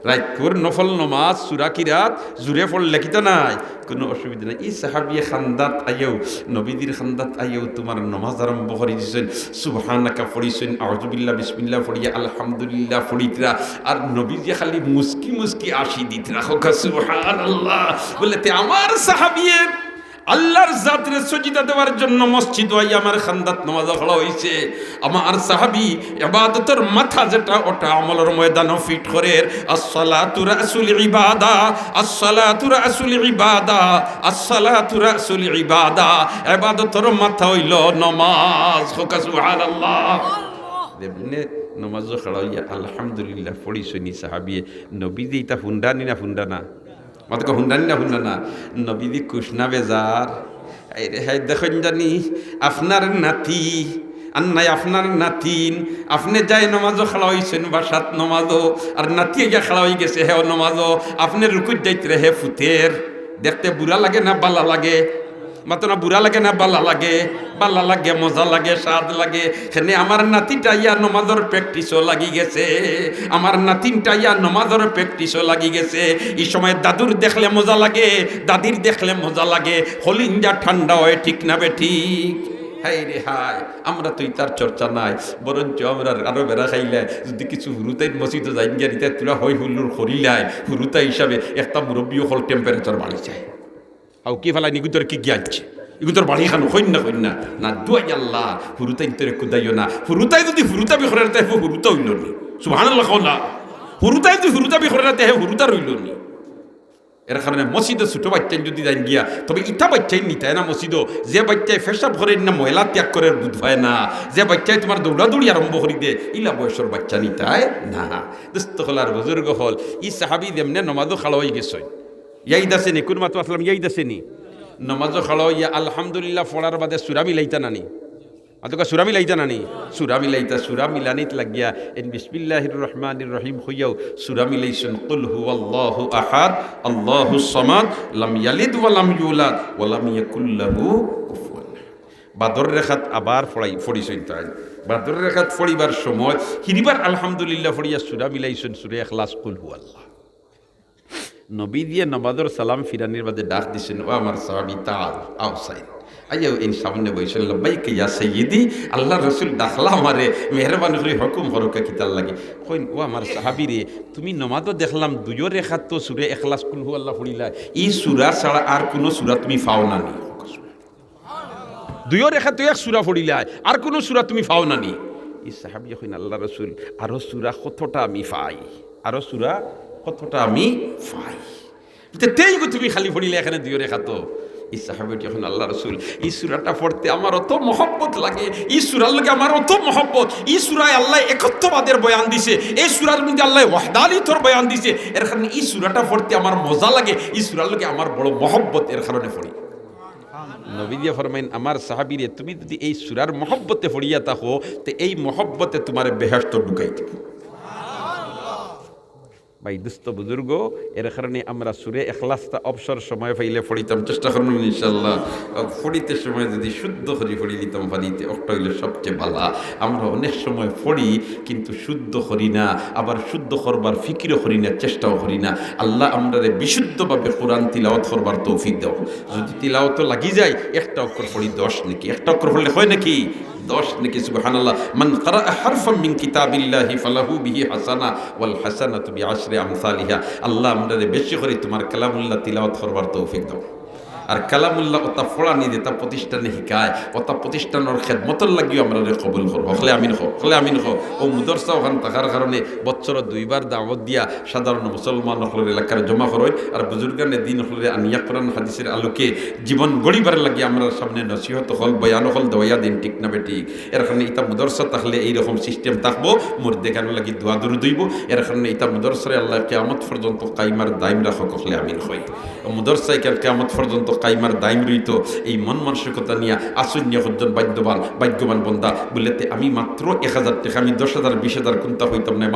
রাইকুর নফল নমাজ সূরা কিরাত জুড়ে পড়লে কিতা নাই কোনো অসুবিধা নাই। ই সাহাবিয়া খান্দাত আইও নবীদের খান্দাত আইও তোমার নমাজ আরম্ভ করে দিছেন। সুবহানাকা পড়িছেন, আউযু বিল্লাহ বিসমিল্লাহ পড়িয়া আলহামদুলিল্লাহ পড়িতরা আর নবীজি খালি মুস্কি মুস্কি আসি দিতরা। সুবহানাল্লাহ। বলে তে আমার সাহাবিয়ে আল্লাহর জাতরে সজিদা দেওয়ার জন্য মসজিদ ওয়াই আমার খান্দাত নামাজ পড়া হইছে। আমার সাহাবী ইবাদতের মাথা যেটা ওটা আমলের ময়দানও ফিট করে। আসসালাতু রাসুল ইবাদা, আসসালাতু রাসুল ইবাদা, আসসালাতু রাসুল ইবাদা। ইবাদতের মাথা হইল নামাজ। সুবহানাল্লাহ। দেবনে নামাজ পড়াইয়া আলহামদুলিল্লাহ পড়িছনি সাহাবী নবীজি এটা ফুন্ডানি না ফুন্ডানা মাতক হুন্ডানি না হুন্ডানা নবীদি কুশনা বেজার হ্যাঁ দেখুন জানি আপনার নাতি আর নাই আপনার নাতিন আপনি যাই নমাজও খেলা হয়েছেন বাসাত নমাজও আর নাতি গিয়া খেলা হয়ে গেছে হে নমাজও আপনি রুকুত যাইতে হে ফুতের দেখতে বুড়া লাগে না বালা লাগে মাত্র না বুড়া লাগে না বালা লাগে, বালা লাগে মজা লাগে স্বাদ লাগে। সেনে আমার নাতিটা ইয়া নমাজের প্র্যাকটিসও লাগি গেছে, আমার নাতিনটা ইয়া নমাজের প্র্যাকটিসও লাগি গেছে। এই সময় দাদুর দেখলে মজা লাগে, দাদির দেখলে মজা লাগে, হলিঞ্জা ঠান্ডা হয় ঠিক না বে ঠিক। হাই রে হাই আমরা তো তার চর্চা নাই, বরঞ্চ আমরা আরো বেড়া খাইলে যদি কিছু হুরুতাই মসজিদে যাই গিয়া নিতে তোরা হই হুল্লুর করিলাই হুরুতা হিসাবে একটা মুরব্বীও হল টেম্পারেচার বাড়ি যায়। আও কি ফেলাই নিগুতর কি গিয়াচ্ছে ইগুতর বাড়ি খানো হইন না না দুয়াই আল্লাহ হুরুতাই তোরে কুদাইও না। হুরুতাই যদি হুরুতা বি করে তাই হুরুতা হইল নি। সুবহানাল্লাহ। কওলা হুরুতাই যদি হুরুতা বি করে তাই হুরুতা রইল নি। এর কারণে মসজিদে ছোট বাচ্চাই যদি যাই গিয়া তবে ইটা বাচ্চাই নিতায় না মসজিদও, যে বাচ্চায় ফেসাব করে না ময়লা ত্যাগ করে বুধ হয় না, যে বাচ্চায় তোমার দৌড়াদৌড়ি আরম্ভ করি দে ইলা বয়সের বাচ্চা নিতায় না। দোস্ত হল আর বুজুর্গ হল ই সাহাবি দেমনে নমাজও খাওয়া হয়ে গেছে। ইয়াইদ আসেনি কোন মাতো আসলাম ইয়াইদ আসেনি নমাজও খাওয়া ইয়া আলহামদুলিল্লাহ পড়ার বাদে সুরা মিলাইতা নানি আতকা সুরা মিলাইতা নানি সুরা মিলাইতা সুরা মিলানিত লাগিয়া এন বিসমিল্লাহির রহমানির রহিম হইয়াও সুরা মিলাইছেন। কুল হুয়াল্লাহু আহাদ আল্লাহুস সামাদ লাম ইয়ালিদ ওয়া লাম ইউলাদ ওয়া লাম ইয়াকুল লাহু কুফুয়ান। বাদর রেখাত আবার ফড়িছেন। তাই বাদর রেখাত ফড়িবার সময় হিরিবার আলহামদুলিল্লাহ ফড়িয়া সুরা মিলাইছেন সূরা ইখলাস কুল হুয়াল্লাহ। নবী দিয়ে নমাজের সালাম ফিরানির বাদে ডাক দিছেন, ও আমার সাহাবী তাআল আউসাইন আইও ইন সামনে বইছেন। লাব্বাইক ইয়া সাইয়্যিদি। আল্লাহ রাসূল ডাকলা আমারে মেহরবানি করে হুকুম হরকে কিতাল লাগি কইন ও আমার সাহাবী রে তুমি নমাজও দেখলাম দুইও রেখাত তো সূরা ইখলাস কুল হুয়াল্লাহ পড়িলা, এই সূরা ছাড়া আর কোন সূরা তুমি পাও না নি। দুইও রেখাত তো এক সূরা পড়িলা আর কোন সূরা তুমি পাও না নি। এই সাহাবী কইন আল্লাহ রাসূল আরো সূরা কতটা আমি পাই। আরো সূরা কতটা আমি পাই। তেই গো তুমি খালি পড়িলে এখানে দুই রেখা তো এই সাহাবীটি এখন আল্লাহ রাসূল এই সূরাটা পড়তে আমার অত মহব্বত লাগে, এই সূরার লাগে আমার অত মহব্বত, এই সূরায় আল্লাহ একত্ববাদের বয়ান দিছে, এই সূরার মধ্যে আল্লাহ ওয়াহদানিয়তের বয়ান দিছে, এর কারণে এই সূরাটা পড়তে আমার মজা লাগে, এই সূরার লাগে আমার বড় মহব্বত, এর কারণে পড়ি। নবী দিয়ে ফরমাইন আমার সাহাবীরে তুমি যদি এই সূরার মহব্বতে পড়িয়া থাকো তো এই মহব্বতে তোমার বেহেশত ঢুকাই দিবে। ভাই দুস্থ বুজুর্গ, এর কারণে আমরা সূরা ইখলাসটা অবসর সময় পাইলে পড়িতাম, চেষ্টা করব ইনশাআল্লাহ। পড়িতে সময় যদি শুদ্ধ করে পড়ি নিতাম পারিতে ওটা হইলে সবচেয়ে ভালো। আমরা অনেক সময় পড়ি কিন্তু শুদ্ধ করি না, আবার শুদ্ধ করবার ফিকিরও করি না, চেষ্টাও করি না। আল্লাহ আমরারে বিশুদ্ধভাবে কোরআন তিলাওয়াত করবার তৌফিক দাও। যদি তিলাওয়াত লাগি যায় একটা অক্ষর পড়ি 10 নাকি, একটা অক্ষর পড়লে হয় নাকি 10 নাকি। সুবহানাল্লাহ। মান ক্বারা হারফাম মিন কিতাবিল্লাহি ফালাহু বিহি হাসানা ওয়াল হাসানাতু বিআশরি আমসালিহা। আল্লাহ আমাদের বেশি করে তোমার কালামুল্লাহ তিলাওয়াত করবার তৌফিক দাও। আর কালামুল্লাহ ওটা ফোড়া নিয়ে তা প্রতিষ্ঠানে শিকায়, ওটা প্রতিষ্ঠানের খেদমতর লাগিও আমরা কবুল করবো। হলে আমিন হো, হলে আমিন হো। ও মুদরসা ওখান থাকার কারণে বছর 2 বার দাওয়াত দিয়া সাধারণ মুসলমান হলের এলাকার জমা করয়, আর বুজুর্গানে দিন হলে আনিয়া কোরআন হাদিসের আলোকে জীবন গড়িবার লাগিয়ে আমরা সামনে নসিহত হল, বয়ান হল, দেওয়া দিন, ঠিক না বেটি? এর কারণে ইতা মুদরসা থাকলে এইরকম সিস্টেম থাকবো, মোর দেখানো লাগি দোয়া দূর দইব। এর কারণে ইতা মুদরসারে আল্লাহ কিয়ামত পর্যন্ত কাইমার দাইম রাখো, হলে আমিন হয়। মুদরসাই কিয়ামত পর্যন্ত কাইমার দাইম রইত। এই মন মানসিকতা নিয়ে আসন্য হজ্জন ভাগ্যবান বন্দা বলেতে আমি মাত্র 1000 টাকা, আমি 10,000 20,000 কোনটা হইতাম না।